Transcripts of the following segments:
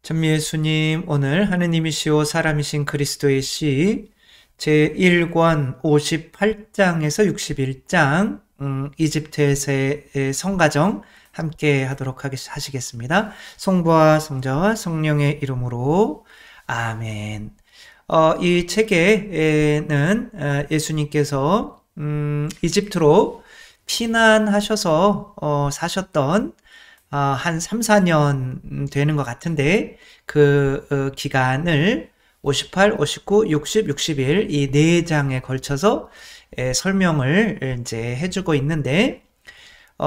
전미 예수님, 오늘 하느님이시오 사람이신 그리스도의 시 제1권 58장에서 61장 이집트에서의 성가정 함께 하도록 하시겠습니다. 성부와 성자와 성령의 이름으로 아멘. 이 책에는 예수님께서 이집트로 피난하셔서 사셨던 한 3, 4년 되는 것 같은데 그 기간을 58, 59, 60, 61 이 네 장에 걸쳐서 설명을 이제 해주고 있는데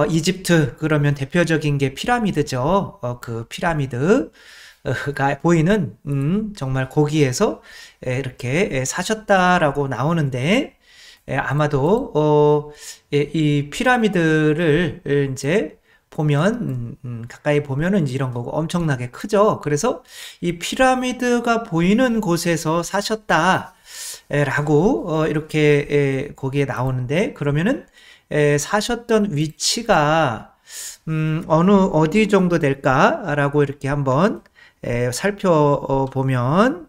이집트 그러면 대표적인 게 피라미드죠. 그 피라미드가 보이는 정말 거기에서 이렇게 사셨다라고 나오는데 아마도 이 피라미드를 이제 보면 가까이 보면은 이런 거고 엄청나게 크죠. 그래서 이 피라미드가 보이는 곳에서 사셨다 라고 이렇게 거기에 나오는데 그러면은 사셨던 위치가 어디 정도 될까라고 이렇게 한번 살펴보면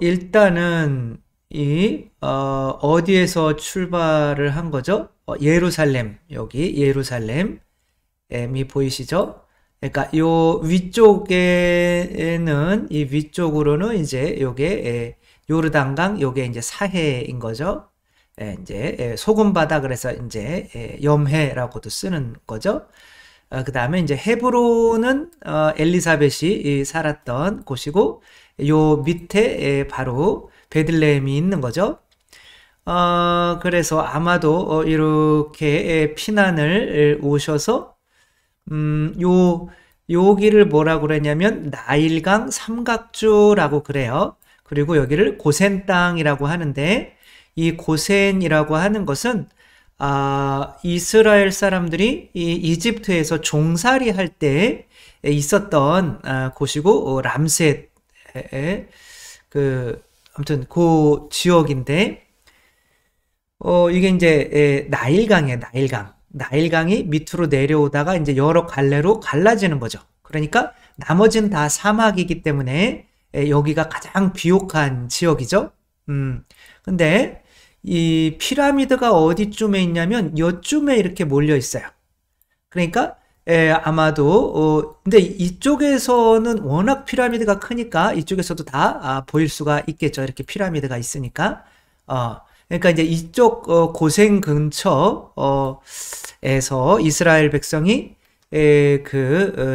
일단은 어디에서 출발을 한 거죠? 예루살렘, 여기 예루살렘이 보이시죠? 그러니까 요 위쪽에는 이 위쪽으로는 이제 요게 요르단강, 요게 이제 사해인 거죠. 이제 소금바다 그래서 이제 염해라고도 쓰는 거죠. 그 다음에 이제 헤브론은 엘리사벳이 살았던 곳이고 요 밑에 바로 베들레헴이 있는 거죠. 그래서 아마도 이렇게 피난을 오셔서 여기를 뭐라고 그러냐면 나일강 삼각주라고 그래요. 그리고 여기를 고센 땅이라고 하는데 이 고센이라고 하는 것은 이스라엘 사람들이 이 이집트에서 종살이 할 때 있었던 곳이고 람셋 아무튼 그 지역인데 이게 이제 나일강이에요. 나일강이 밑으로 내려오다가 이제 여러 갈래로 갈라지는 거죠. 그러니까 나머지는 다 사막이기 때문에 여기가 가장 비옥한 지역이죠. 근데 이 피라미드가 어디쯤에 있냐면 이쯤에 이렇게 몰려 있어요. 그러니까 아마도 근데 이쪽에서는 워낙 피라미드가 크니까 이쪽에서도 다 보일 수가 있겠죠. 이렇게 피라미드가 있으니까 그러니까 이제 이쪽 고센 근처에서 이스라엘 백성이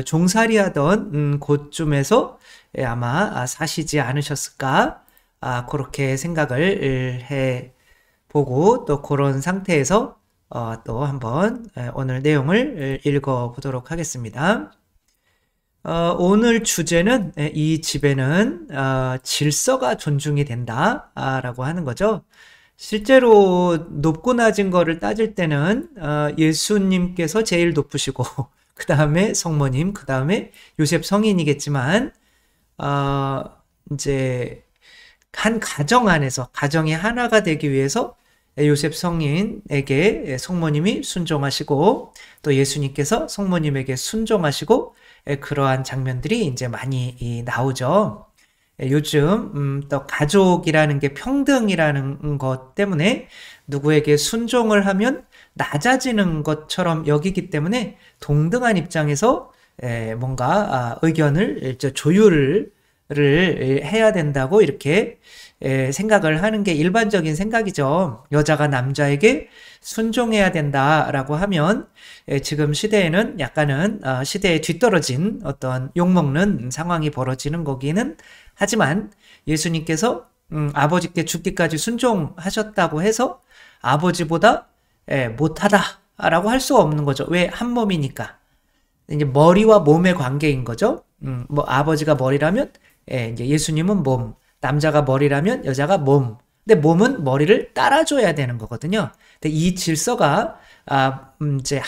종살이 하던 곳쯤에서 아마 사시지 않으셨을까 그렇게 생각을 해보고 또 그런 상태에서 또 한번 오늘 내용을 읽어보도록 하겠습니다. 오늘 주제는 이 집에는 질서가 존중이 된다 라고 하는 거죠. 실제로 높고 낮은 거를 따질 때는 예수님께서 제일 높으시고 그 다음에 성모님, 그 다음에 요셉 성인이겠지만 이제 한 가정 안에서 가정이 하나가 되기 위해서 요셉 성인에게 성모님이 순종하시고 또 예수님께서 성모님에게 순종하시고 그러한 장면들이 이제 많이 나오죠. 요즘 또 가족이라는 게 평등이라는 것 때문에 누구에게 순종을 하면 낮아지는 것처럼 여기기 때문에 동등한 입장에서 뭔가 의견을 조율을 해야 된다고 이렇게 생각을 하는 게 일반적인 생각이죠. 여자가 남자에게 순종해야 된다라고 하면 지금 시대에는 약간은 시대에 뒤떨어진 어떤 욕먹는 상황이 벌어지는 거기는 하지만 예수님께서 아버지께 죽기까지 순종하셨다고 해서 아버지보다 못하다라고 할 수 없는 거죠. 왜? 한 몸이니까. 이제 머리와 몸의 관계인 거죠. 뭐 아버지가 머리라면 이제 예수님은 몸, 남자가 머리라면 여자가 몸. 근데 몸은 머리를 따라줘야 되는 거거든요. 근데 이 질서가 이제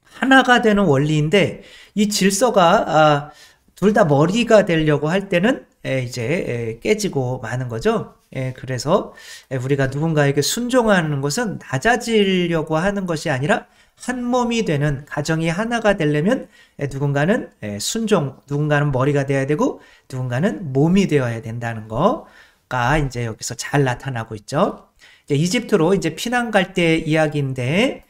하나가 되는 원리인데 이 질서가 둘 다 머리가 되려고 할 때는 이제 깨지고 마는 거죠. 그래서 우리가 누군가에게 순종하는 것은 낮아지려고 하는 것이 아니라 한 몸이 되는 가정이 하나가 되려면 누군가는 순종, 누군가는 머리가 되어야 되고 누군가는 몸이 되어야 된다는 거가 이제 여기서 잘 나타나고 있죠. 이제 이집트로 이제 피난 갈 때 이야기인데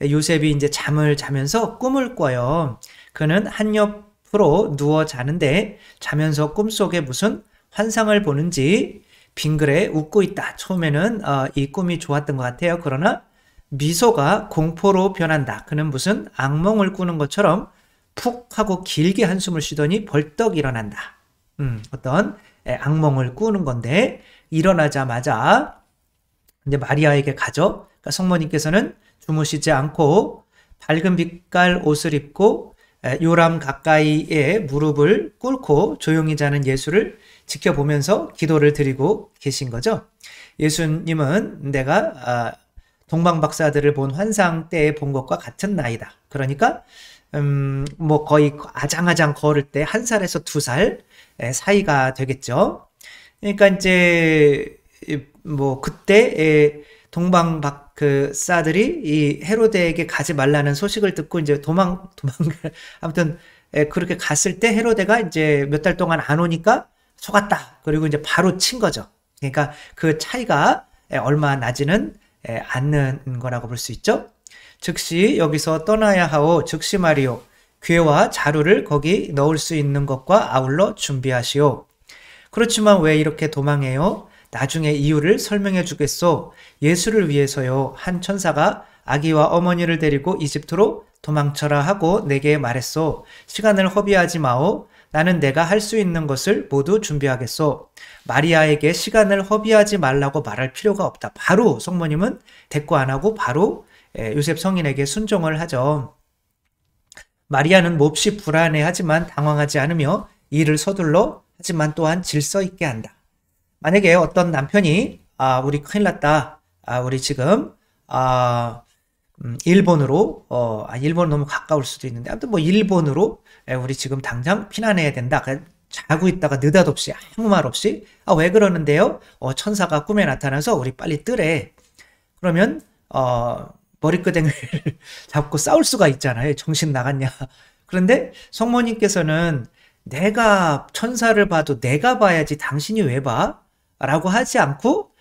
요셉이 이제 잠을 자면서 꿈을 꿔요. 그는 한 옆으로 누워 자는데 자면서 꿈속에 무슨 환상을 보는지 빙그레 웃고 있다. 처음에는 이 꿈이 좋았던 것 같아요. 그러나 미소가 공포로 변한다. 그는 무슨 악몽을 꾸는 것처럼 푹 하고 길게 한숨을 쉬더니 벌떡 일어난다. 어떤 악몽을 꾸는 건데 일어나자마자 이제 마리아에게 가죠. 그러니까 성모님께서는 주무시지 않고 밝은 빛깔 옷을 입고 요람 가까이에 무릎을 꿇고 조용히 자는 예수를 지켜보면서 기도를 드리고 계신 거죠. 예수님은 내가 동방박사들을 본 환상 때에 본 것과 같은 나이다. 그러니까 뭐 거의 아장아장 걸을 때 1살에서 2살 사이가 되겠죠. 그러니까 이제 뭐 그때 동방박사들이 이 헤로데에게 가지 말라는 소식을 듣고 이제 아무튼 그렇게 갔을 때 헤로데가 이제 몇 달 동안 안 오니까 속았다. 그리고 이제 바로 친 거죠. 그러니까 그 차이가 얼마 나지는 않는 거라고 볼 수 있죠. 즉시 여기서 떠나야 하오. 즉시 말이오. 괴와 자루를 거기 넣을 수 있는 것과 아울러 준비하시오. 그렇지만 왜 이렇게 도망해요? 나중에 이유를 설명해 주겠소. 예수를 위해서요. 한 천사가 아기와 어머니를 데리고 이집트로 도망쳐라 하고 내게 말했소. 시간을 허비하지 마오. 나는 내가 할 수 있는 것을 모두 준비하겠소. 마리아에게 시간을 허비하지 말라고 말할 필요가 없다. 바로 성모님은 대꾸 안 하고 바로 요셉 성인에게 순종을 하죠. 마리아는 몹시 불안해하지만 당황하지 않으며 일을 서둘러 하지만 또한 질서 있게 한다. 만약에 어떤 남편이 우리 큰일 났다. 우리 지금 일본으로 일본 너무 가까울 수도 있는데 아무튼 뭐 일본으로 우리 지금 당장 피난해야 된다. 자고 있다가 느닷없이 아무 말 없이 왜 그러는데요? 천사가 꿈에 나타나서 우리 빨리 뜨래. 그러면 머리끄댕이를 잡고 싸울 수가 있잖아요. 정신 나갔냐. 그런데 성모님께서는 내가 천사를 봐도 내가 봐야지 당신이 왜 봐? 라고 하지 않고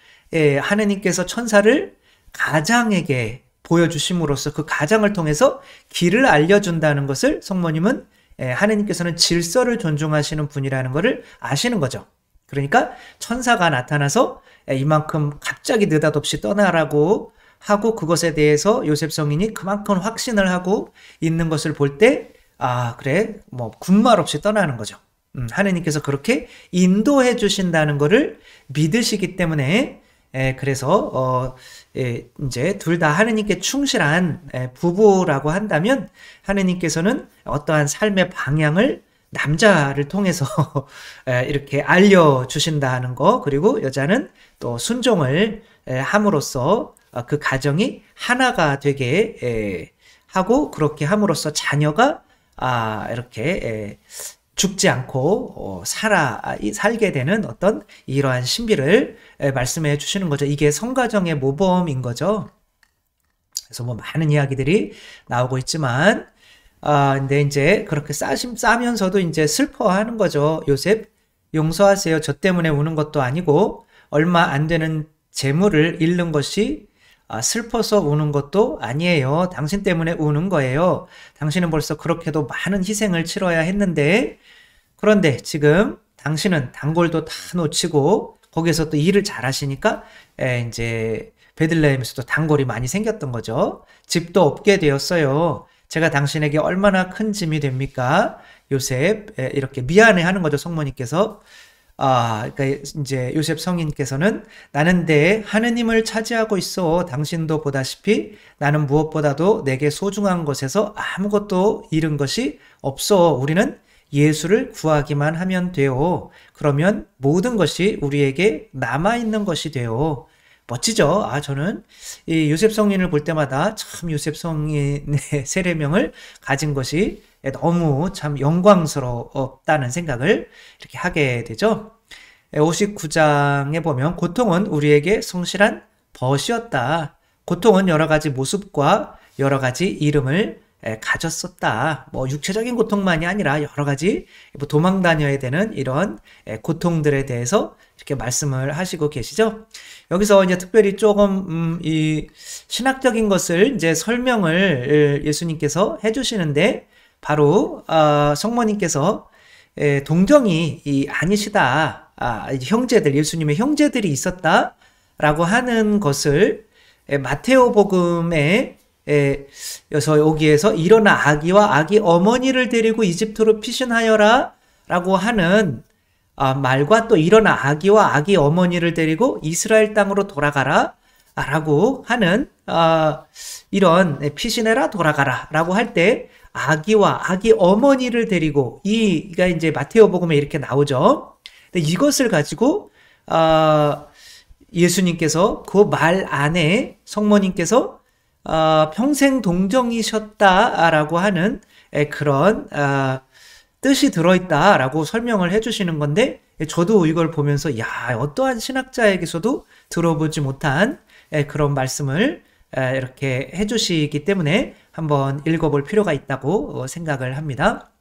하느님께서 천사를 가장에게 보여주심으로써 그 가장을 통해서 길을 알려준다는 것을 성모님은 하느님께서는 질서를 존중하시는 분이라는 것을 아시는 거죠. 그러니까 천사가 나타나서 이만큼 갑자기 느닷없이 떠나라고 하고 그것에 대해서 요셉 성인이 그만큼 확신을 하고 있는 것을 볼 때 그래 뭐 군말 없이 떠나는 거죠. 하느님께서 그렇게 인도해 주신다는 것을 믿으시기 때문에 그래서 이제 둘 다 하느님께 충실한 부부라고 한다면 하느님께서는 어떠한 삶의 방향을 남자를 통해서 이렇게 알려주신다는 거, 그리고 여자는 또 순종을 함으로써 그 가정이 하나가 되게 하고 그렇게 함으로써 자녀가 이렇게 죽지 않고 살게 되는 어떤 이러한 신비를 말씀해 주시는 거죠. 이게 성가정의 모범인 거죠. 그래서 뭐 많은 이야기들이 나오고 있지만 근데 이제 그렇게 싸면서도 이제 슬퍼하는 거죠. 요셉 용서하세요. 저 때문에 우는 것도 아니고 얼마 안 되는 재물을 잃는 것이 슬퍼서 우는 것도 아니에요. 당신 때문에 우는 거예요. 당신은 벌써 그렇게도 많은 희생을 치러야 했는데 그런데 지금 당신은 단골도 다 놓치고 거기서 또 일을 잘 하시니까 이제 베들레헴에서도 단골이 많이 생겼던 거죠. 집도 없게 되었어요. 제가 당신에게 얼마나 큰 짐이 됩니까? 요셉 이렇게 미안해하는 거죠. 성모님께서. 그러니까 이제 요셉 성인께서는 나는 내 하느님을 차지하고 있어. 당신도 보다시피 나는 무엇보다도 내게 소중한 것에서 아무것도 잃은 것이 없어. 우리는 예수를 구하기만 하면 돼요. 그러면 모든 것이 우리에게 남아있는 것이 돼요. 멋지죠? 저는 이 요셉 성인을 볼 때마다 참 요셉 성인의 세례명을 가진 것이 너무 참 영광스럽다는 생각을 이렇게 하게 되죠. 59장에 보면 고통은 우리에게 성실한 벗이었다. 고통은 여러 가지 모습과 여러 가지 이름을 가졌었다. 뭐 육체적인 고통만이 아니라 여러 가지 뭐 도망 다녀야 되는 이런 고통들에 대해서 이렇게 말씀을 하시고 계시죠. 여기서 이제 특별히 조금 이 신학적인 것을 이제 설명을 예수님께서 해주시는데 바로 성모님께서 동정이 아니시다. 형제들, 예수님의 형제들이 있었다라고 하는 것을 마테오 복음에 여기서 여기에서 일어나 아기와 아기 어머니를 데리고 이집트로 피신하여라 라고 하는 말과 또 일어나 아기와 아기 어머니를 데리고 이스라엘 땅으로 돌아가라 라고 하는 이런 피신해라 돌아가라 라고 할 때 아기와 아기 어머니를 데리고 이가 이제 마테오 복음에 이렇게 나오죠. 근데 이것을 가지고 예수님께서 그 말 안에 성모님께서 평생 동정이셨다라고 하는 그런 뜻이 들어있다라고 설명을 해주시는 건데 저도 이걸 보면서 야 어떠한 신학자에게서도 들어보지 못한 그런 말씀을 이렇게 해주시기 때문에 한번 읽어볼 필요가 있다고 생각을 합니다.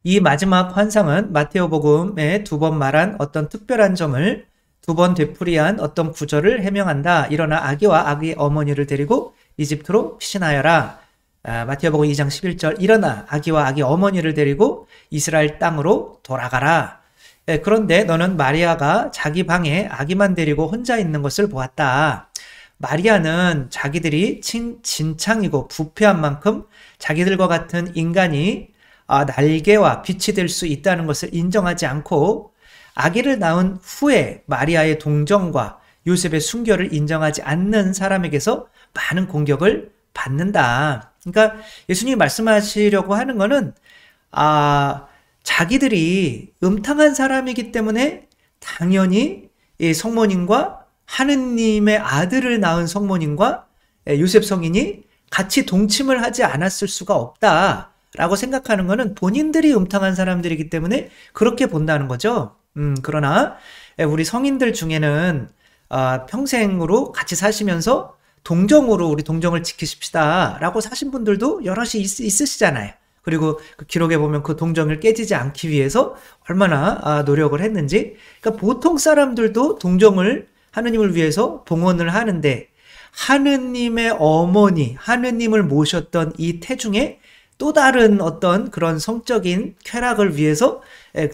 이 마지막 환상은 마테오복음에 두 번 말한 어떤 특별한 점을 두 번 되풀이한 어떤 구절을 해명한다. 일어나 아기와 아기 어머니를 데리고 이집트로 피신하여라. 마태복음 2장 11절 일어나 아기와 아기 어머니를 데리고 이스라엘 땅으로 돌아가라. 그런데 너는 마리아가 자기 방에 아기만 데리고 혼자 있는 것을 보았다. 마리아는 자기들이 진창이고 부패한 만큼 자기들과 같은 인간이 날개와 빛이 될 수 있다는 것을 인정하지 않고 아기를 낳은 후에 마리아의 동정과 요셉의 순결을 인정하지 않는 사람에게서 많은 공격을 받는다. 그러니까 예수님이 말씀하시려고 하는 거는 자기들이 음탕한 사람이기 때문에 당연히 이 성모님과 하느님의 아들을 낳은 성모님과 요셉 성인이 같이 동침을 하지 않았을 수가 없다라고 생각하는 거는 본인들이 음탕한 사람들이기 때문에 그렇게 본다는 거죠. 그러나 우리 성인들 중에는 평생으로 같이 사시면서 동정으로 우리 동정을 지키십시다 라고 사신 분들도 여럿이 있으시잖아요. 그리고 그 기록에 보면 그 동정을 깨지지 않기 위해서 얼마나 노력을 했는지. 그러니까 보통 사람들도 동정을 하느님을 위해서 봉헌을 하는데 하느님의 어머니, 하느님을 모셨던 이 태중에 또 다른 어떤 그런 성적인 쾌락을 위해서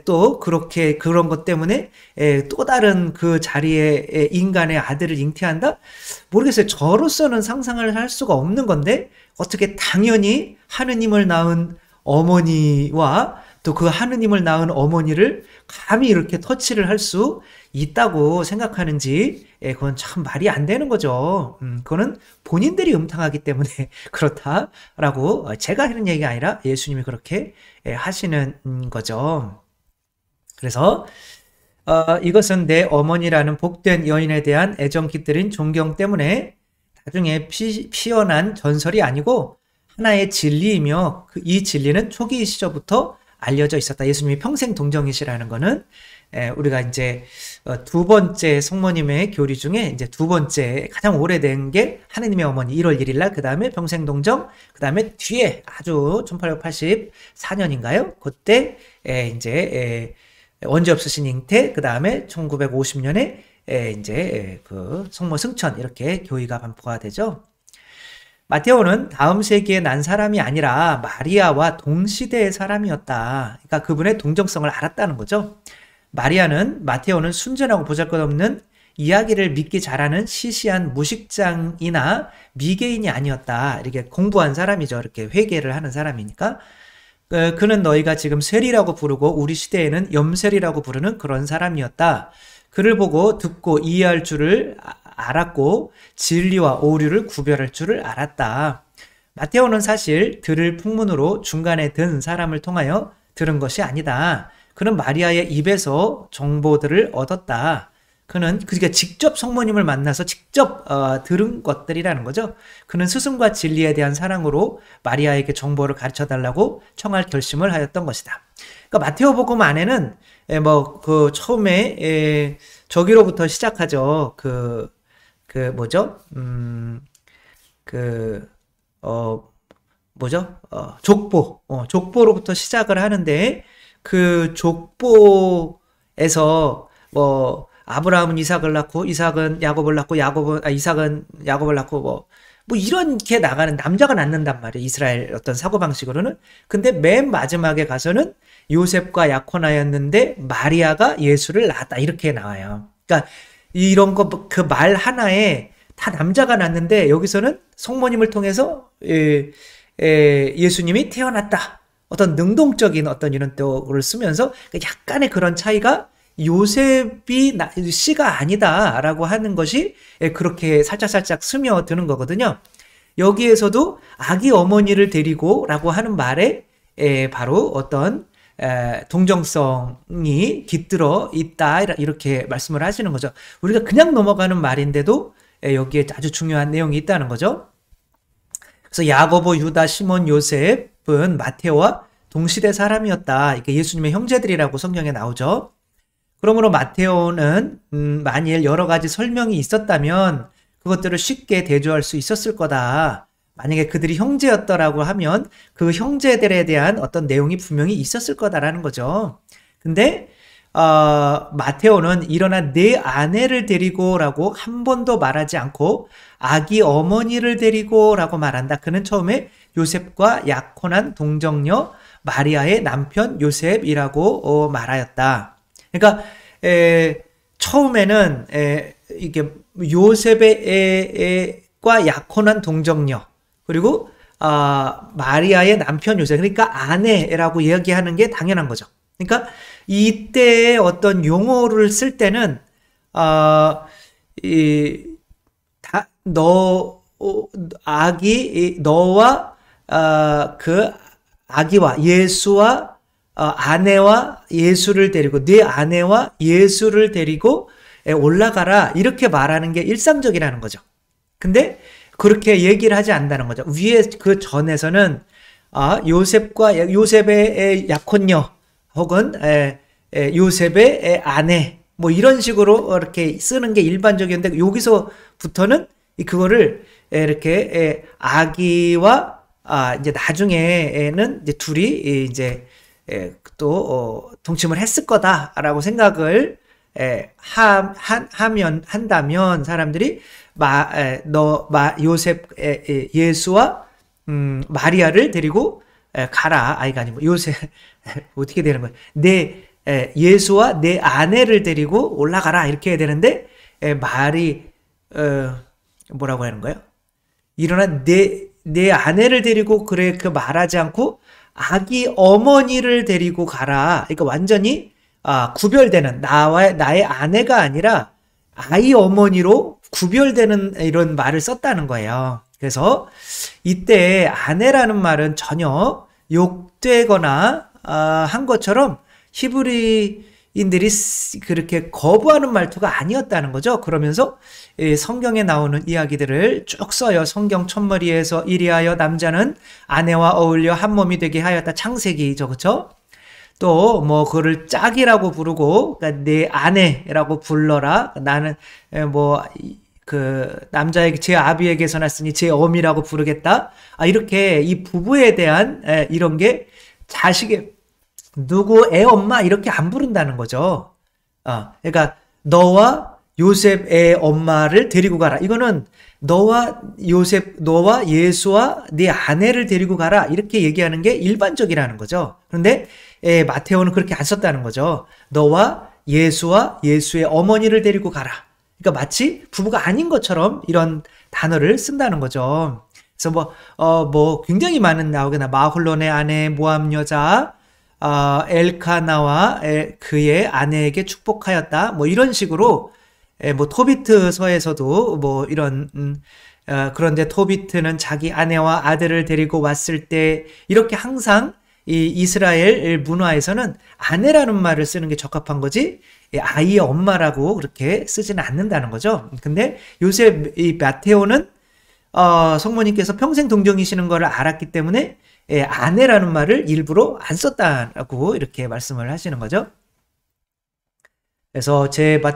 또 그렇게 그런 것 때문에 또 다른 그 자리에 인간의 아들을 잉태한다? 모르겠어요. 저로서는 상상을 할 수가 없는 건데 어떻게 당연히 하느님을 낳은 어머니와 또 그 하느님을 낳은 어머니를 감히 이렇게 터치를 할 수 있다고 생각하는지 그건 참 말이 안 되는 거죠. 그거는 본인들이 음탕하기 때문에 그렇다라고 제가 하는 얘기가 아니라 예수님이 그렇게 하시는 거죠. 그래서 이것은 내 어머니라는 복된 여인에 대한 애정 깃들인 존경 때문에 나중에 피어난 전설이 아니고 하나의 진리이며 이 진리는 초기 시절부터 알려져 있었다. 예수님이 평생 동정이시라는 거는 우리가 이제 두 번째 성모님의 교리 중에 이제 두 번째 가장 오래된 게 하느님의 어머니 1월 1일 날, 그 다음에 평생 동정, 그 다음에 뒤에 아주 1884년인가요? 그때 이제 원죄 없으신 잉태, 그 다음에 1950년에 이제 그 성모 승천 이렇게 교의가 반포가 되죠. 마테오는 다음 세기에 난 사람이 아니라 마리아와 동시대의 사람이었다. 그러니까 그분의 동정성을 알았다는 거죠. 마테오는 순전하고 보잘것없는 이야기를 믿기 잘하는 시시한 무식장이나 미개인이 아니었다. 이렇게 공부한 사람이죠. 이렇게 회개를 하는 사람이니까. 그는 너희가 지금 셀이라고 부르고 우리 시대에는 염셀이라고 부르는 그런 사람이었다. 그를 보고 듣고 이해할 줄을 알았고 진리와 오류를 구별할 줄을 알았다. 마테오는 사실 들을 풍문으로 중간에 든 사람을 통하여 들은 것이 아니다. 그는 마리아의 입에서 정보들을 얻었다. 그는 그러니까 직접 성모님을 만나서 직접 들은 것들이라는 거죠. 그는 스승과 진리에 대한 사랑으로 마리아에게 정보를 가르쳐달라고 청할 결심을 하였던 것이다. 그러니까 마테오복음 안에는 뭐 그 처음에 저기로부터 시작하죠. 뭐죠? 뭐죠? 족보로부터 시작을 하는데, 그 족보에서 뭐 아브라함은 이삭을 낳고 이삭은 야곱을 낳고 이삭은 야곱을 낳고 뭐 이렇게 나가는, 남자가 낳는단 말이에요. 이스라엘 어떤 사고방식으로는. 근데 맨 마지막에 가서는 요셉과 약혼하였는데 마리아가 예수를 낳았다. 이렇게 나와요. 그러니까 이런 거, 그 말 하나에 다 남자가 낳는데 여기서는 성모님을 통해서 예수님이 태어났다. 어떤 능동적인 어떤 이런 뜻을 쓰면서 약간의 그런 차이가, 요셉이 씨가 아니다라고 하는 것이 그렇게 살짝살짝 스며드는 거거든요. 여기에서도 아기 어머니를 데리고라고 하는 말에 바로 어떤 동정성이 깃들어 있다, 이렇게 말씀을 하시는 거죠. 우리가 그냥 넘어가는 말인데도 여기에 아주 중요한 내용이 있다는 거죠. 그래서 야고보, 유다, 시몬, 요셉은 마테오와 동시대 사람이었다. 이게 예수님의 형제들이라고 성경에 나오죠. 그러므로 마테오는 만일 여러 가지 설명이 있었다면 그것들을 쉽게 대조할 수 있었을 거다. 만약에 그들이 형제였더라고 하면 그 형제들에 대한 어떤 내용이 분명히 있었을 거다라는 거죠. 근데 마테오는 일어나 내 아내를 데리고라고 한 번도 말하지 않고 아기 어머니를 데리고라고 말한다. 그는 처음에 요셉과 약혼한 동정녀 마리아의 남편 요셉이라고 말하였다. 그러니까 처음에는 이게 요셉과 약혼한 동정녀, 그리고 마리아의 남편 요셉, 그러니까 아내라고 이야기하는 게 당연한 거죠. 그러니까 이때의 어떤 용어를 쓸 때는 너와 그 아기와 예수와 아내와 예수를 데리고, 네 아내와 예수를 데리고 올라가라, 이렇게 말하는 게 일상적이라는 거죠. 근데 그렇게 얘기를 하지 않는다는 거죠. 위에 그 전에서는 요셉과 요셉의 약혼녀 혹은 요셉의 아내, 뭐 이런 식으로 이렇게 쓰는 게 일반적이었는데, 여기서부터는 그거를 이렇게 아기와 이제 나중에는 이제 둘이 이제 또 동침을 했을 거다라고 생각을 한다면 사람들이 요셉, 예수와 마리아를 데리고 가라. 아이가 아니고 요셉 어떻게 되는 거야? 예수와 내 아내를 데리고 올라가라, 이렇게 해야 되는데 말이 뭐라고 하는 거예요? 일어나 내 아내를 데리고 그래, 그 말하지 않고 아기 어머니를 데리고 가라. 그러니까 완전히 구별되는, 나의 아내가 아니라 아이 어머니로 구별되는 이런 말을 썼다는 거예요. 그래서 이때 아내라는 말은 전혀 욕되거나 한 것처럼 히브리인들이 그렇게 거부하는 말투가 아니었다는 거죠. 그러면서 성경에 나오는 이야기들을 쭉 써요. 성경 첫머리에서 이리하여 남자는 아내와 어울려 한 몸이 되게 하였다. 창세기죠, 그렇죠? 또 뭐 그를 짝이라고 부르고, 그러니까 내 아내라고 불러라. 나는 뭐 그 남자에게, 제 아비에게서 났으니 제 어미라고 부르겠다. 이렇게 이 부부에 대한 이런 게 자식의 누구 애 엄마 이렇게 안 부른다는 거죠. 그러니까 너와 요셉의 엄마를 데리고 가라. 이거는 너와 예수와 네 아내를 데리고 가라, 이렇게 얘기하는 게 일반적이라는 거죠. 그런데 마테오는 그렇게 안 썼다는 거죠. 너와 예수의 어머니를 데리고 가라. 그러니까 마치 부부가 아닌 것처럼 이런 단어를 쓴다는 거죠. 그래서 뭐 굉장히 많은 나오거나 마홀론의 아내 모압 여자 엘카나와 그의 아내에게 축복하였다. 뭐 이런 식으로 뭐 토비트서에서도 뭐 이런 그런데 토비트는 자기 아내와 아들을 데리고 왔을 때, 이렇게 항상 이 이스라엘 문화에서는 아내라는 말을 쓰는 게 적합한 거지 아이의 엄마라고 그렇게 쓰지는 않는다는 거죠. 근데 이 마테오는 성모님께서 평생 동정이시는 것을 알았기 때문에 아내라는 말을 일부러 안 썼다라고 이렇게 말씀을 하시는 거죠. 그래서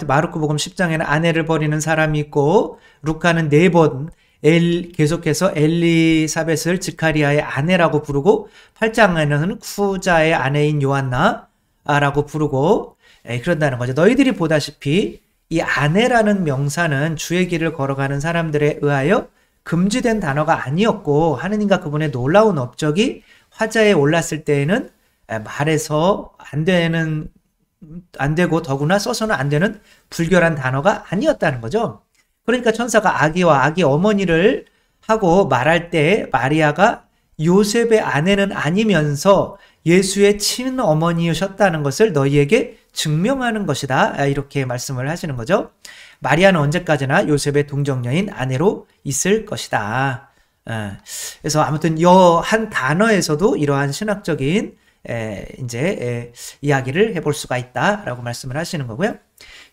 마르코복음 10장에는 아내를 버리는 사람이 있고, 루카는 4번 계속해서 엘리사벳을 지카리아의 아내라고 부르고 8장에는 후자의 아내인 요한나라고 부르고 그런다는 거죠. 너희들이 보다시피 이 아내라는 명사는 주의 길을 걸어가는 사람들에 의하여 금지된 단어가 아니었고 하느님과 그분의 놀라운 업적이 화자에 올랐을 때에는 말해서 안 되고 더구나 써서는 안 되는 불결한 단어가 아니었다는 거죠. 그러니까 천사가 아기와 아기 어머니를 하고 말할 때 마리아가 요셉의 아내는 아니면서 예수의 친어머니셨다는 것을 너희에게 증명하는 것이다. 이렇게 말씀을 하시는 거죠. 마리아는 언제까지나 요셉의 동정녀인 아내로 있을 것이다. 그래서 아무튼 한 단어에서도 이러한 신학적인 이야기를 해볼 수가 있다라고 말씀을 하시는 거고요.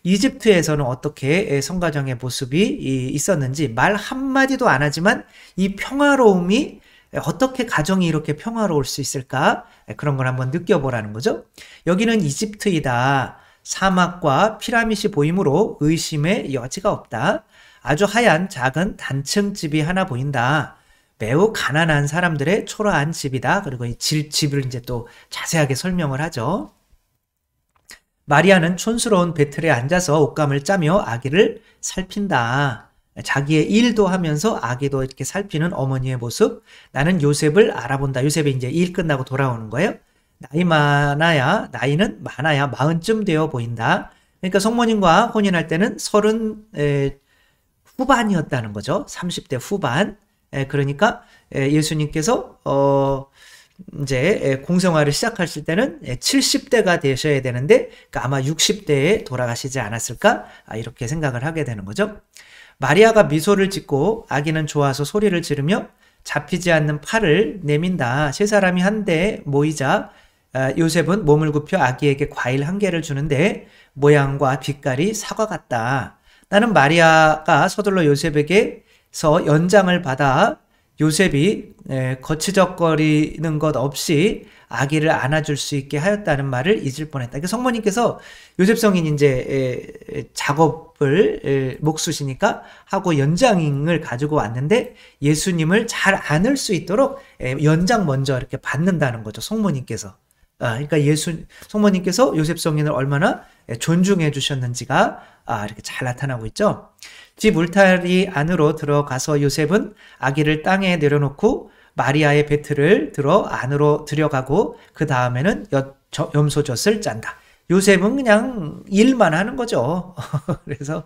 이집트에서는 어떻게 성가정의 모습이 있었는지 말 한마디도 안 하지만 이 평화로움이 어떻게 가정이 이렇게 평화로울 수 있을까? 그런 걸 한번 느껴보라는 거죠. 여기는 이집트이다. 사막과 피라밋이 보이므로 의심의 여지가 없다. 아주 하얀 작은 단층 집이 하나 보인다. 매우 가난한 사람들의 초라한 집이다. 그리고 이 집을 이제 또 자세하게 설명을 하죠. 마리아는 촌스러운 베틀에 앉아서 옷감을 짜며 아기를 살핀다. 자기의 일도 하면서 아기도 이렇게 살피는 어머니의 모습. 나는 요셉을 알아본다. 요셉이 이제 일 끝나고 돌아오는 거예요. 나이는 많아야 40쯤 되어 보인다. 그러니까 성모님과 혼인할 때는 30 후반이었다는 거죠. 30대 후반. 그러니까 예수님께서 이제 공생활을 시작하실 때는 70대가 되셔야 되는데 그러니까 아마 60대에 돌아가시지 않았을까? 이렇게 생각을 하게 되는 거죠. 마리아가 미소를 짓고 아기는 좋아서 소리를 지르며 잡히지 않는 팔을 내민다. 세 사람이 한데 모이자 요셉은 몸을 굽혀 아기에게 과일 한 개를 주는데 모양과 빛깔이 사과 같다. 나는 마리아가 서둘러 요셉에게서 연장을 받아 요셉이 거치적거리는 것 없이 아기를 안아줄 수 있게 하였다는 말을 잊을 뻔했다. 그러니까 성모님께서 요셉 성인 이제 작업을 목수시니까 하고 연장을 가지고 왔는데 예수님을 잘 안을 수 있도록 연장 먼저 이렇게 받는다는 거죠. 성모님께서. 그러니까 성모님께서 요셉 성인을 얼마나 존중해 주셨는지가 이렇게 잘 나타나고 있죠. 집 울타리 안으로 들어가서 요셉은 아기를 땅에 내려놓고 마리아의 배틀을 들어 안으로 들여가고 그 다음에는 염소젖을 짠다. 요셉은 그냥 일만 하는 거죠. 그래서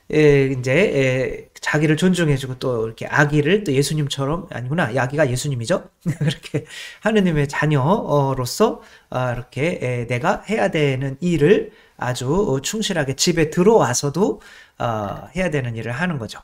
이제 자기를 존중해주고 또 이렇게 아기를 또 예수님처럼 아니구나, 아기가 예수님이죠. 그렇게 하느님의 자녀로서 이렇게 내가 해야 되는 일을 아주 충실하게 집에 들어와서도 해야 되는 일을 하는 거죠.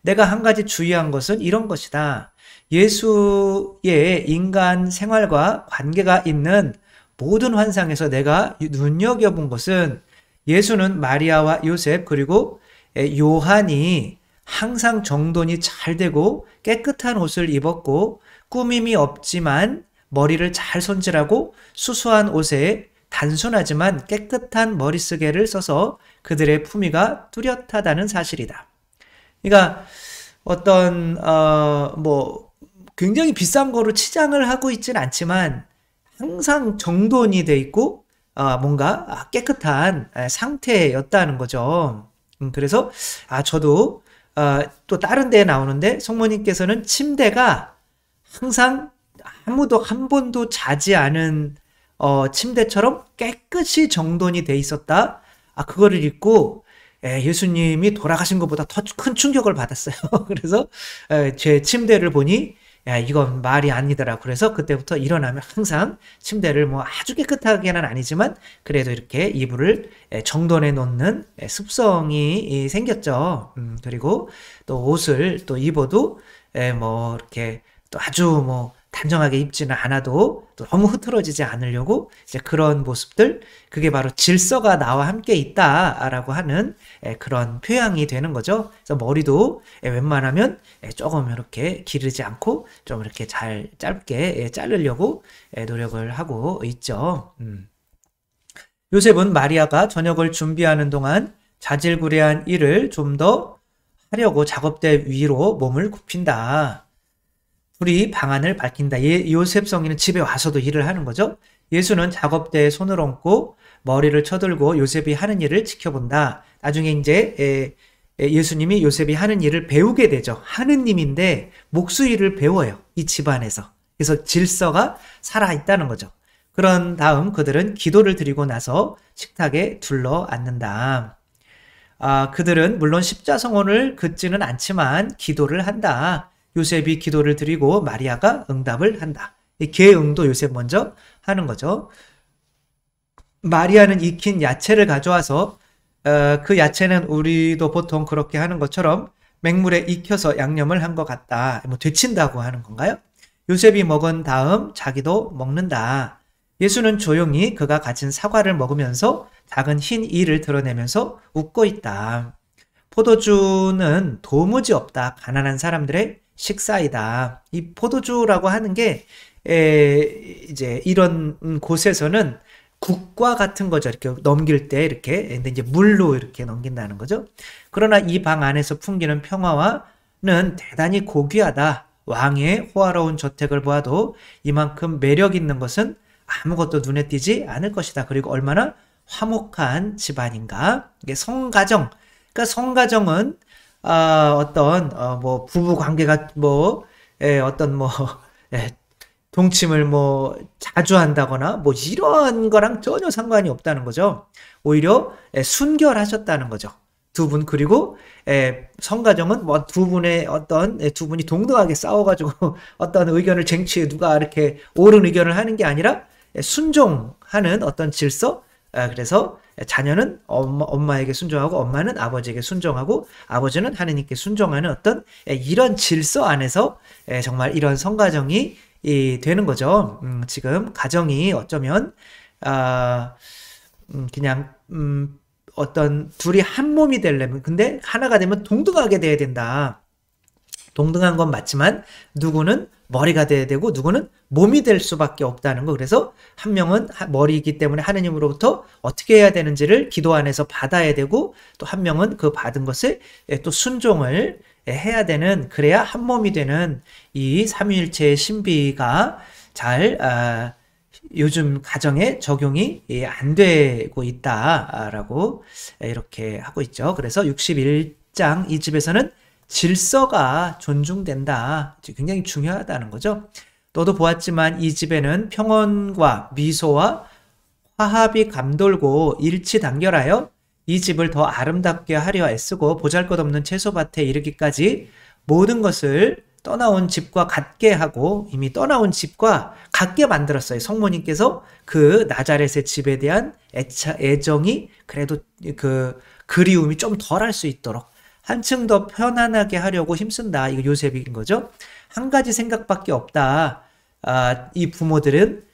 내가 한 가지 주의한 것은 이런 것이다. 예수의 인간 생활과 관계가 있는 모든 환상에서 내가 눈여겨본 것은 예수는 마리아와 요셉 그리고 요한이 항상 정돈이 잘 되고 깨끗한 옷을 입었고 꾸밈이 없지만 머리를 잘 손질하고 수수한 옷에 단순하지만 깨끗한 머리쓰개를 써서 그들의 품위가 뚜렷하다는 사실이다. 그러니까 어떤 굉장히 비싼 거로 치장을 하고 있지는 않지만 항상 정돈이 돼 있고 뭔가 깨끗한 상태였다는 거죠. 그래서 저도 또 다른 데에 나오는데 성모님께서는 침대가 항상 아무도 한 번도 자지 않은 침대처럼 깨끗이 정돈이 돼 있었다. 그거를 읽고 예수님이 돌아가신 것보다 더 큰 충격을 받았어요. 그래서 제 침대를 보니 이건 말이 아니더라. 그래서 그때부터 일어나면 항상 침대를 아주 깨끗하게는 아니지만 그래도 이렇게 이불을 정돈해 놓는 습성이 생겼죠. 그리고 또 옷을 또 입어도 이렇게 또 아주 단정하게 입지는 않아도 또 너무 흐트러지지 않으려고 이제 그런 모습들, 그게 바로 질서가 나와 함께 있다라고 하는 그런 표양이 되는 거죠. 그래서 머리도 웬만하면 조금 이렇게 기르지 않고 좀 이렇게 잘 짧게 자르려고 노력을 하고 있죠. 요셉은 마리아가 저녁을 준비하는 동안 자질구레한 일을 좀 더 하려고 작업대 위로 몸을 굽힌다. 둘이 방안을 밝힌다. 요셉 성인은 집에 와서도 일을 하는 거죠. 예수는 작업대에 손을 얹고 머리를 쳐들고 요셉이 하는 일을 지켜본다. 나중에 이제 예수님이 요셉이 하는 일을 배우게 되죠. 하느님인데 목수일을 배워요. 이 집안에서. 그래서 질서가 살아있다는 거죠. 그런 다음 그들은 기도를 드리고 나서 식탁에 둘러 앉는다. 그들은 물론 십자성원을 긋지는 않지만 기도를 한다. 요셉이 기도를 드리고 마리아가 응답을 한다. 계응도 요셉 먼저 하는 거죠. 마리아는 익힌 야채를 가져와서 그 야채는 우리도 보통 그렇게 하는 것처럼 맹물에 익혀서 양념을 한 것 같다. 뭐 데친다고 하는 건가요? 요셉이 먹은 다음 자기도 먹는다. 예수는 조용히 그가 가진 사과를 먹으면서 작은 흰 이를 드러내면서 웃고 있다. 포도주는 도무지 없다. 가난한 사람들의 식사이다. 이 포도주라고 하는 게 이제 이런 곳에서는 국과 같은 거죠. 이렇게 넘길 때 이렇게 근데 이제 물로 이렇게 넘긴다는 거죠. 그러나 이 방 안에서 풍기는 평화와는 대단히 고귀하다. 왕의 호화로운 저택을 보아도 이만큼 매력 있는 것은 아무것도 눈에 띄지 않을 것이다. 그리고 얼마나 화목한 집안인가. 이게 성가정. 그러니까 성가정은 어떤 뭐 부부 관계가 뭐 어떤 뭐 동침을 뭐 자주 한다거나 뭐 이런 거랑 전혀 상관이 없다는 거죠. 오히려 순결하셨다는 거죠. 두 분. 그리고 성가정은 뭐 두 분이 동등하게 싸워가지고 어떤 의견을 쟁취해 누가 이렇게 옳은 의견을 하는 게 아니라 순종하는 어떤 질서. 그래서 자녀는 엄마에게 순종하고 엄마는 아버지에게 순종하고 아버지는 하느님께 순종하는 어떤 이런 질서 안에서 정말 이런 성가정이 되는 거죠. 지금 가정이 어쩌면 그냥 어떤 둘이 한 몸이 되려면 근데 하나가 되면 동등하게 돼야 된다. 동등한 건 맞지만 누구는 머리가 돼야 되고 누구는 몸이 될 수밖에 없다는 거. 그래서 한 명은 머리이기 때문에 하느님으로부터 어떻게 해야 되는지를 기도 안에서 받아야 되고 또 한 명은 그 받은 것을 또 순종을 해야 되는, 그래야 한 몸이 되는 이 삼위일체의 신비가 잘 요즘 가정에 적용이 안 되고 있다라고 이렇게 하고 있죠. 그래서 61장 이 집에서는 질서가 존중된다. 굉장히 중요하다는 거죠. 너도 보았지만 이 집에는 평온과 미소와 화합이 감돌고 일치단결하여 이 집을 더 아름답게 하려 애쓰고 보잘것없는 채소밭에 이르기까지 모든 것을 떠나온 집과 같게 하고 이미 떠나온 집과 같게 만들었어요. 성모님께서 그 나자렛의 집에 대한 애정이 그래도 그 그리움이 좀 덜할 수 있도록 한층 더 편안하게 하려고 힘쓴다. 이거 요셉인 거죠. 한 가지 생각밖에 없다. 이 부모들은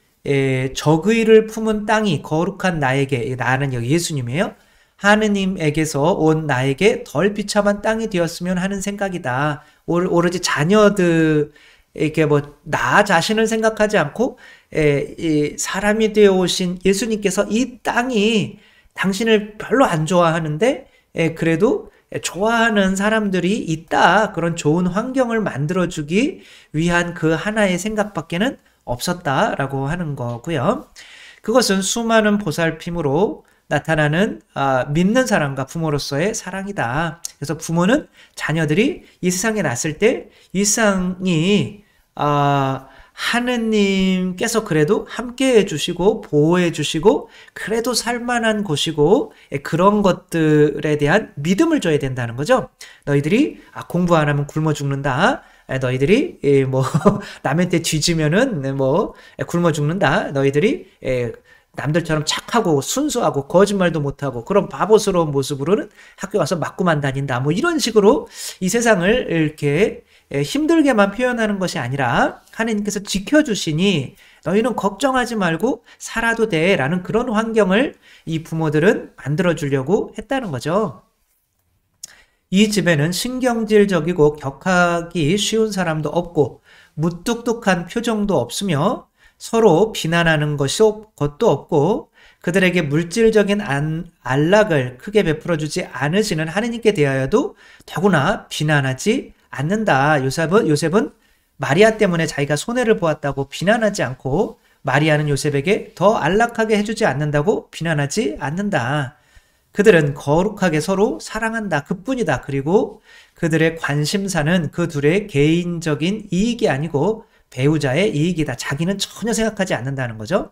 적의를 품은 땅이 거룩한 나에게, 나는 여기 예수님이에요. 하느님에게서 온 나에게 덜 비참한 땅이 되었으면 하는 생각이다. 오로지 자녀들에게 뭐 나 자신을 생각하지 않고 사람이 되어 오신 예수님께서 이 땅이 당신을 별로 안 좋아하는데 그래도 좋아하는 사람들이 있다. 그런 좋은 환경을 만들어주기 위한 그 하나의 생각밖에는 없었다라고 하는 거고요. 그것은 수많은 보살핌으로 나타나는 믿는 사람과 부모로서의 사랑이다. 그래서 부모는 자녀들이 이 세상에 났을 때 이 세상이 하느님께서 그래도 함께 해주시고 보호해 주시고 그래도 살만한 곳이고 그런 것들에 대한 믿음을 줘야 된다는 거죠. 너희들이 공부 안 하면 굶어 죽는다. 너희들이 뭐 남한테 뒤지면은 뭐 굶어 죽는다. 너희들이 남들처럼 착하고 순수하고 거짓말도 못하고 그런 바보스러운 모습으로는 학교 가서 맞고만 다닌다. 뭐 이런 식으로 이 세상을 이렇게 힘들게만 표현하는 것이 아니라 하나님께서 지켜주시니 너희는 걱정하지 말고 살아도 돼 라는 그런 환경을 이 부모들은 만들어주려고 했다는 거죠. 이 집에는 신경질적이고 격하기 쉬운 사람도 없고 무뚝뚝한 표정도 없으며 서로 비난하는 것도 없고 그들에게 물질적인 안락을 크게 베풀어주지 않으시는 하느님께 대하여도 더구나 비난하지 않는다. 요셉은 마리아 때문에 자기가 손해를 보았다고 비난하지 않고 마리아는 요셉에게 더 안락하게 해주지 않는다고 비난하지 않는다. 그들은 거룩하게 서로 사랑한다. 그뿐이다. 그리고 그들의 관심사는 그 둘의 개인적인 이익이 아니고 배우자의 이익이다. 자기는 전혀 생각하지 않는다는 거죠.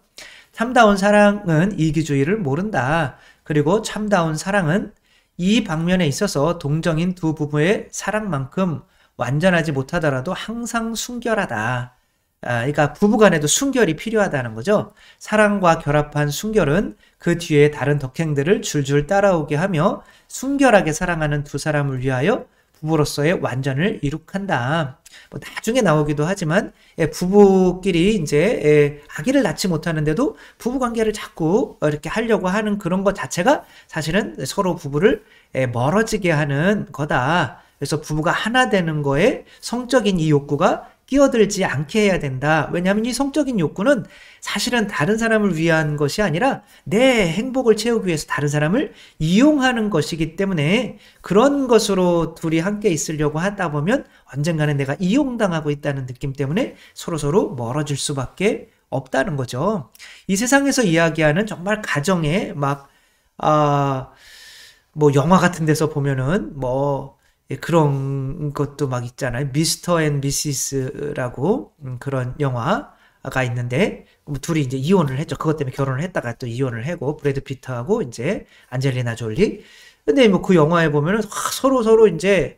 참다운 사랑은 이기주의를 모른다. 그리고 참다운 사랑은 이 방면에 있어서 동정인 두 부부의 사랑만큼 완전하지 못하더라도 항상 순결하다. 그러니까 부부간에도 순결이 필요하다는 거죠. 사랑과 결합한 순결은 그 뒤에 다른 덕행들을 줄줄 따라오게 하며 순결하게 사랑하는 두 사람을 위하여 부부로서의 완전을 이룩한다. 뭐 나중에 나오기도 하지만 부부끼리 이제 아기를 낳지 못하는데도 부부 관계를 자꾸 이렇게 하려고 하는 그런 것 자체가 사실은 서로 부부를 멀어지게 하는 거다. 그래서 부부가 하나 되는 거에 성적인 이 욕구가 끼어들지 않게 해야 된다. 왜냐하면 이 성적인 욕구는 사실은 다른 사람을 위한 것이 아니라 내 행복을 채우기 위해서 다른 사람을 이용하는 것이기 때문에 그런 것으로 둘이 함께 있으려고 하다 보면 언젠가는 내가 이용당하고 있다는 느낌 때문에 서로서로 멀어질 수밖에 없다는 거죠. 이 세상에서 이야기하는 정말 가정에 뭐 영화 같은 데서 보면은 그런 것도 막 있잖아요. 미스터 앤 미시스라고 그런 영화가 있는데 둘이 이제 이혼을 했죠. 그것 때문에 결혼을 했다가 또 이혼을 하고 브래드 피트하고 이제 안젤리나 졸리. 근데 뭐 그 영화에 보면은 서로 이제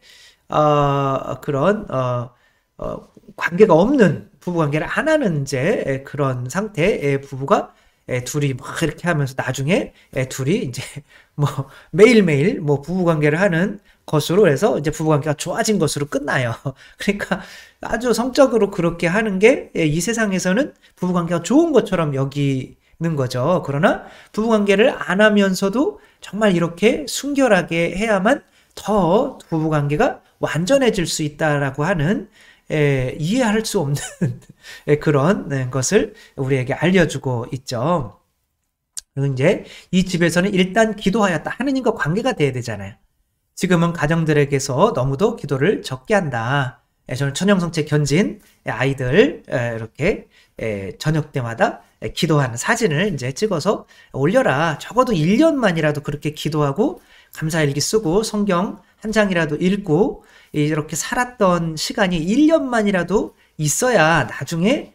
그런 관계가 없는 부부 관계를 안 하는 이제 그런 상태의 부부가 둘이 막 이렇게 하면서 나중에 둘이 이제 뭐 매일매일 뭐 부부 관계를 하는 것으로 해서 이제 부부 관계가 좋아진 것으로 끝나요. 그러니까 아주 성적으로 그렇게 하는 게 이 세상에서는 부부 관계가 좋은 것처럼 여기는 거죠. 그러나 부부 관계를 안 하면서도 정말 이렇게 순결하게 해야만 더 부부 관계가 완전해질 수 있다라고 하는 이해할 수 없는 그런 것을 우리에게 알려주고 있죠. 그리고 이제 이 집에서는 일단 기도하였다. 하느님과 관계가 돼야 되잖아요. 지금은 가정들에게서 너무도 기도를 적게 한다. 저는 천형성체 견진 아이들 이렇게 저녁 때마다 기도하는 사진을 이제 찍어서 올려라. 적어도 1년만이라도 그렇게 기도하고 감사일기 쓰고 성경 한 장이라도 읽고 이렇게 살았던 시간이 1년만이라도 있어야 나중에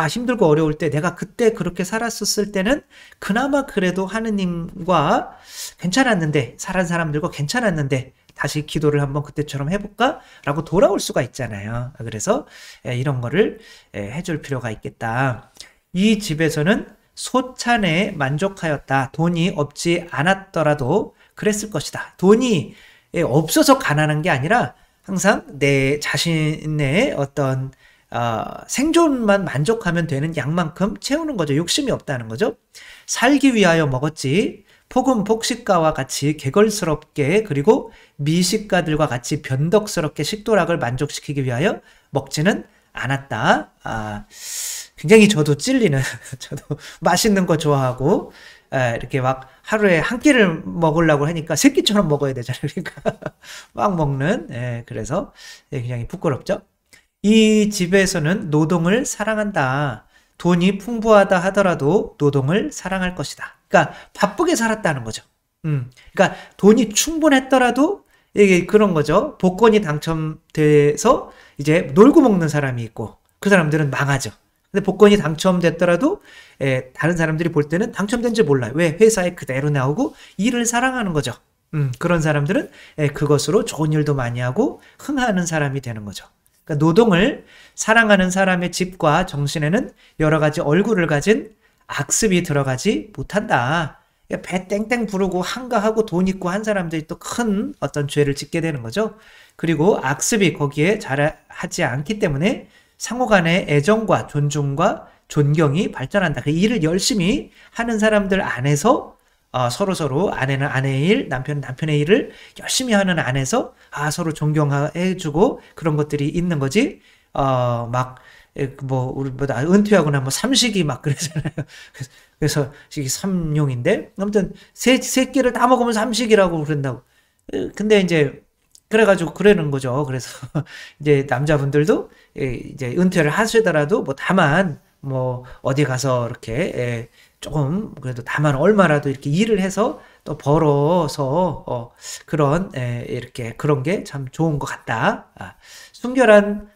힘들고 어려울 때 내가 그때 그렇게 살았었을 때는 그나마 그래도 하느님과 괜찮았는데 살은 사람들과 괜찮았는데 다시 기도를 한번 그때처럼 해볼까? 라고 돌아올 수가 있잖아요. 그래서 이런 거를 해줄 필요가 있겠다. 이 집에서는 소찬에 만족하였다. 돈이 없지 않았더라도 그랬을 것이다. 돈이 없어서 가난한 게 아니라 항상 내 자신의 어떤 생존만 만족하면 되는 양만큼 채우는 거죠. 욕심이 없다는 거죠. 살기 위하여 먹었지 폭음 폭식가와 같이 개걸스럽게 그리고 미식가들과 같이 변덕스럽게 식도락을 만족시키기 위하여 먹지는 않았다. 굉장히 저도 찔리는 저도 맛있는 거 좋아하고 이렇게 막 하루에 한 끼를 먹으려고 하니까 세 끼처럼 먹어야 되잖아요. 그러니까 막 먹는 그래서 굉장히 부끄럽죠. 이 집에서는 노동을 사랑한다. 돈이 풍부하다 하더라도 노동을 사랑할 것이다. 그러니까 바쁘게 살았다는 거죠. 그러니까 돈이 충분했더라도 이게 그런 거죠. 복권이 당첨돼서 이제 놀고 먹는 사람이 있고 그 사람들은 망하죠. 근데 복권이 당첨됐더라도 다른 사람들이 볼 때는 당첨된지 몰라요. 왜? 회사에 그대로 나오고 일을 사랑하는 거죠. 그런 사람들은 그것으로 좋은 일도 많이 하고 흥하는 사람이 되는 거죠. 그러니까 노동을 사랑하는 사람의 집과 정신에는 여러 가지 얼굴을 가진 악습이 들어가지 못한다. 배 땡땡 부르고 한가하고 돈 있고 한 사람들이 또 큰 어떤 죄를 짓게 되는 거죠. 그리고 악습이 거기에 잘하지 않기 때문에 상호 간의 애정과 존중과 존경이 발전한다. 그 일을 열심히 하는 사람들 안에서 서로 아내는 아내의 일, 남편은 남편의 일을 열심히 하는 안에서 서로 존경해주고 그런 것들이 있는 거지. 뭐 우리 뭐 은퇴하거나 뭐 삼식이 막 그러잖아요. 그래서 이게 삼룡인데 아무튼 세 끼를 다 먹으면 삼식이라고 그런다고. 근데 이제 그래가지고 그러는 거죠. 그래서 이제 남자분들도 이제 은퇴를 하시더라도 뭐 다만 뭐 어디 가서 이렇게 조금 그래도 다만 얼마라도 이렇게 일을 해서 또 벌어서 그런 이렇게 그런 게 참 좋은 것 같다. 순결한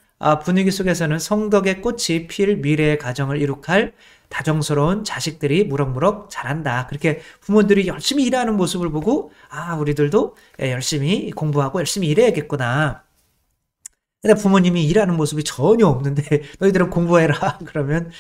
분위기 속에서는 성덕의 꽃이 필 미래의 가정을 이룩할 다정스러운 자식들이 무럭무럭 자란다. 그렇게 부모들이 열심히 일하는 모습을 보고 우리들도 열심히 공부하고 열심히 일해야겠구나. 근데 부모님이 일하는 모습이 전혀 없는데 너희들은 공부해라 그러면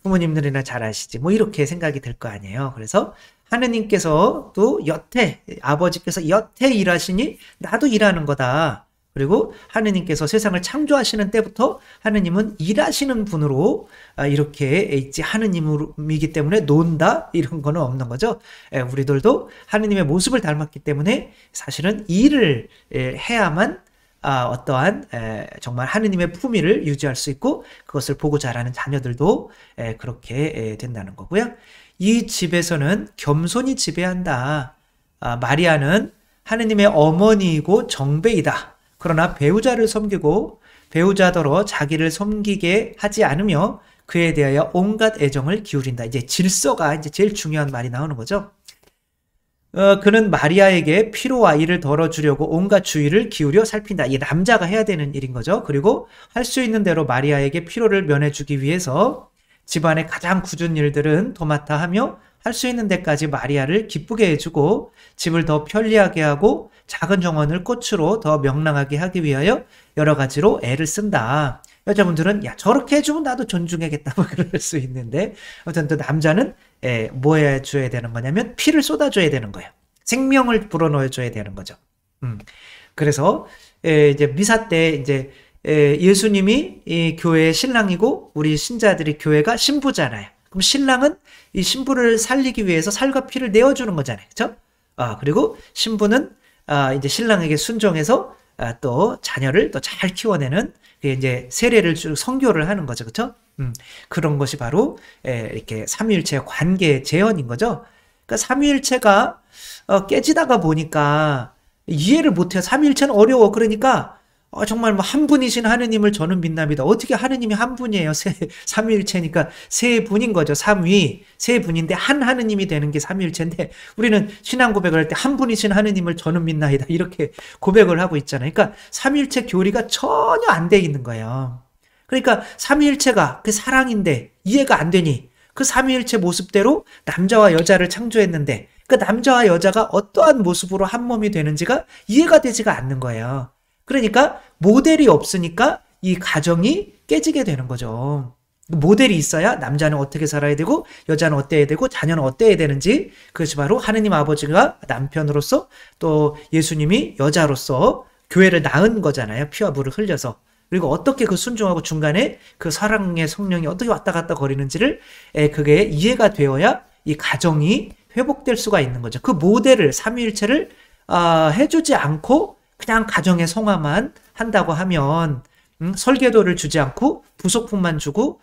부모님들이나 잘 아시지 뭐 이렇게 생각이 들 거 아니에요. 그래서 하느님께서도 여태 아버지께서 여태 일하시니 나도 일하는 거다. 그리고 하느님께서 세상을 창조하시는 때부터 하느님은 일하시는 분으로 이렇게 있지 하느님이기 때문에 논다 이런 거는 없는 거죠. 우리들도 하느님의 모습을 닮았기 때문에 사실은 일을 해야만 어떠한 정말 하느님의 품위를 유지할 수 있고 그것을 보고 자라는 자녀들도 그렇게 된다는 거고요. 이 집에서는 겸손이 지배한다. 마리아는 하느님의 어머니이고 정배이다. 그러나 배우자를 섬기고 배우자더러 자기를 섬기게 하지 않으며 그에 대하여 온갖 애정을 기울인다. 이제 질서가 이제 제일 중요한 말이 나오는 거죠. 그는 마리아에게 피로와 일을 덜어주려고 온갖 주의를 기울여 살핀다. 이게 남자가 해야 되는 일인 거죠. 그리고 할 수 있는 대로 마리아에게 피로를 면해주기 위해서 집안의 가장 굳은 일들은 도맡아 하며 할 수 있는 데까지 마리아를 기쁘게 해주고 집을 더 편리하게 하고 작은 정원을 꽃으로 더 명랑하게 하기 위하여 여러 가지로 애를 쓴다. 여자분들은 야 저렇게 해주면 나도 존중해야겠다 뭐 그럴 수 있는데 아무튼 또 남자는 뭐 해줘야 되는 거냐면 피를 쏟아줘야 되는 거예요. 생명을 불어넣어줘야 되는 거죠. 그래서 이제 미사 때 이제 예수님이 이 교회의 신랑이고 우리 신자들이 교회가 신부잖아요. 그럼 신랑은 이 신부를 살리기 위해서 살과 피를 내어주는 거잖아요. 그렇죠? 그리고 신부는 이제 신랑에게 순종해서 또 자녀를 또 잘 키워내는 이제 세례를 쭉 선교를 하는 거죠. 그렇죠? 그런 것이 바로 이렇게 삼위일체의 관계 재현인 거죠. 그러니까 삼위일체가 깨지다가 보니까 이해를 못해요. 삼위일체는 어려워. 그러니까 정말 뭐 한 분이신 하느님을 저는 믿납니다. 어떻게 하느님이 한 분이에요? 삼위일체니까 세 분인 거죠. 삼위 세 분인데 한 하느님이 되는 게 삼위일체인데 우리는 신앙 고백을 할 때 한 분이신 하느님을 저는 믿나이다 이렇게 고백을 하고 있잖아요. 그러니까 삼위일체 교리가 전혀 안 돼 있는 거예요. 그러니까 삼위일체가 그 사랑인데 이해가 안 되니 그 삼위일체 모습대로 남자와 여자를 창조했는데 그 남자와 여자가 어떠한 모습으로 한 몸이 되는지가 이해가 되지가 않는 거예요. 그러니까 모델이 없으니까 이 가정이 깨지게 되는 거죠. 모델이 있어야 남자는 어떻게 살아야 되고 여자는 어때야 되고 자녀는 어때야 되는지 그것이 바로 하느님 아버지가 남편으로서 또 예수님이 여자로서 교회를 낳은 거잖아요. 피와 물을 흘려서. 그리고 어떻게 그 순종하고 중간에 그 사랑의 성령이 어떻게 왔다 갔다 거리는지를 그게 이해가 되어야 이 가정이 회복될 수가 있는 거죠. 그 모델을 삼위일체를 해주지 않고 그냥 가정의 성화만 한다고 하면 설계도를 주지 않고 부속품만 주고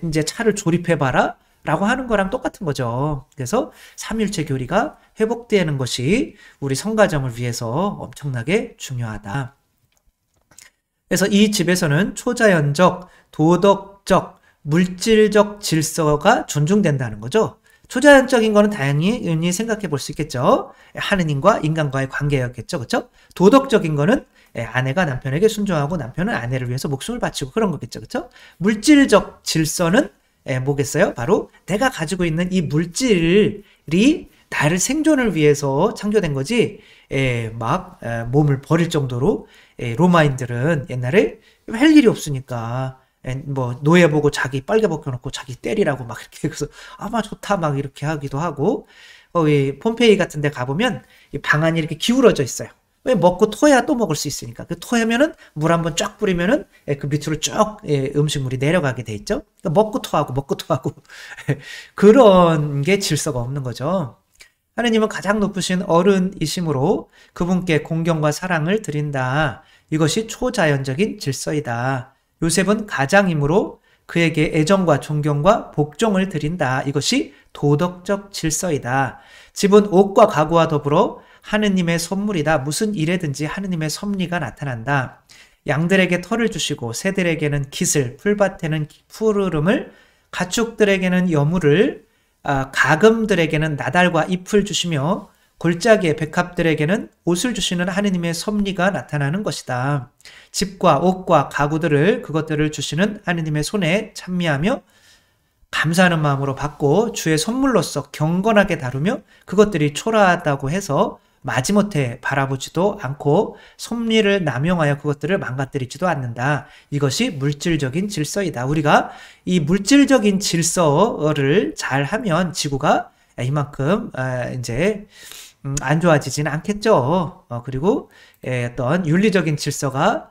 이제 차를 조립해봐라 라고 하는 거랑 똑같은 거죠. 그래서 삼위일체 교리가 회복되는 것이 우리 성가정을 위해서 엄청나게 중요하다. 그래서 이 집에서는 초자연적, 도덕적, 물질적 질서가 존중된다는 거죠. 초자연적인 거는 당연히 생각해 볼 수 있겠죠. 하느님과 인간과의 관계였겠죠. 그렇죠? 도덕적인 거는 아내가 남편에게 순종하고 남편은 아내를 위해서 목숨을 바치고 그런 거겠죠. 그렇죠? 물질적 질서는 뭐겠어요? 바로 내가 가지고 있는 이 물질이 나를 생존을 위해서 창조된 거지 막 몸을 버릴 정도로 로마인들은 옛날에 할 일이 없으니까 뭐 노예 보고 자기 빨개 벗겨놓고 자기 때리라고 막 이렇게 그래서 아마 좋다 막 이렇게 하기도 하고 이 폼페이 같은 데 가보면 이 방안이 이렇게 기울어져 있어요. 왜 먹고 토해야 또 먹을 수 있으니까 그 토하면은 물 한번 쫙 뿌리면은 그 밑으로 쭉 음식물이 내려가게 돼 있죠. 그러니까 먹고 토하고 그런 게 질서가 없는 거죠. 하느님은 가장 높으신 어른이심으로 그분께 공경과 사랑을 드린다. 이것이 초자연적인 질서이다. 요셉은 가장이므로 그에게 애정과 존경과 복종을 드린다. 이것이 도덕적 질서이다. 집은 옷과 가구와 더불어 하느님의 선물이다. 무슨 일에든지 하느님의 섭리가 나타난다. 양들에게 털을 주시고 새들에게는 깃을, 풀밭에는 푸르름을, 가축들에게는 여물을, 가금들에게는 나달과 잎을 주시며 골짜기의 백합들에게는 옷을 주시는 하느님의 섭리가 나타나는 것이다. 집과 옷과 가구들을 그것들을 주시는 하느님의 손에 찬미하며 감사하는 마음으로 받고 주의 선물로서 경건하게 다루며 그것들이 초라하다고 해서 마지못해 바라보지도 않고 섭리를 남용하여 그것들을 망가뜨리지도 않는다. 이것이 물질적인 질서이다. 우리가 이 물질적인 질서를 잘하면 지구가 이만큼 이제 안 좋아지지는 않겠죠. 그리고 어떤 윤리적인 질서가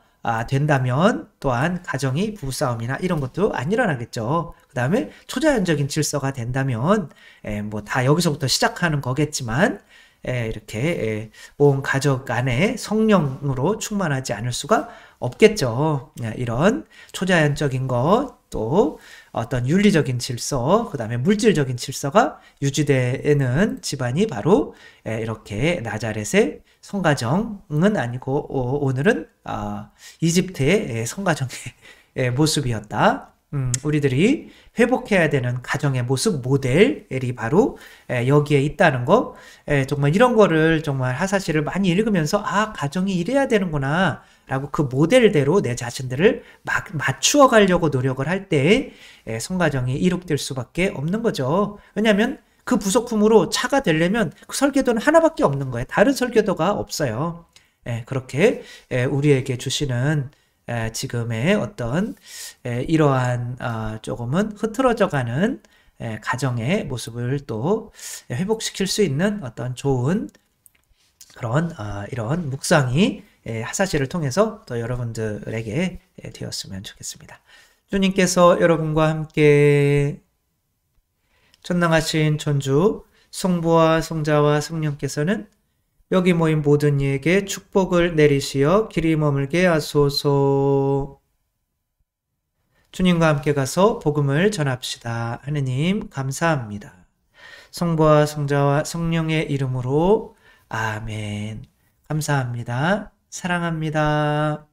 된다면 또한 가정이 부부싸움이나 이런 것도 안 일어나겠죠. 그 다음에 초자연적인 질서가 된다면 뭐 다 여기서부터 시작하는 거겠지만 이렇게 온 가족 안에 성령으로 충만하지 않을 수가 없겠죠. 이런 초자연적인 것, 또 어떤 윤리적인 질서, 그 다음에 물질적인 질서가 유지되는 집안이 바로 이렇게 나자렛의 성가정은 아니고 오늘은 이집트의 성가정의 모습이었다. 우리들이 회복해야 되는 가정의 모습 모델이 바로 여기에 있다는 거. 정말 이런 거를 정말 하사시를 많이 읽으면서 가정이 이래야 되는구나 라고 그 모델대로 내 자신들을 맞추어 가려고 노력을 할 때 성가정이 이룩될 수밖에 없는 거죠. 왜냐하면 그 부속품으로 차가 되려면 그 설계도는 하나밖에 없는 거예요. 다른 설계도가 없어요. 그렇게 우리에게 주시는 지금의 어떤 이러한 조금은 흐트러져가는 가정의 모습을 또 회복시킬 수 있는 어떤 좋은 그런 이런 묵상이 하사시를 통해서 또 여러분들에게 되었으면 좋겠습니다. 주님께서 여러분과 함께 전능하신 천주 성부와 성자와 성령께서는 여기 모인 모든 이에게 축복을 내리시어 길이 머물게 하소서. 주님과 함께 가서 복음을 전합시다. 하느님 감사합니다. 성부와 성자와 성령의 이름으로 아멘. 감사합니다. 사랑합니다.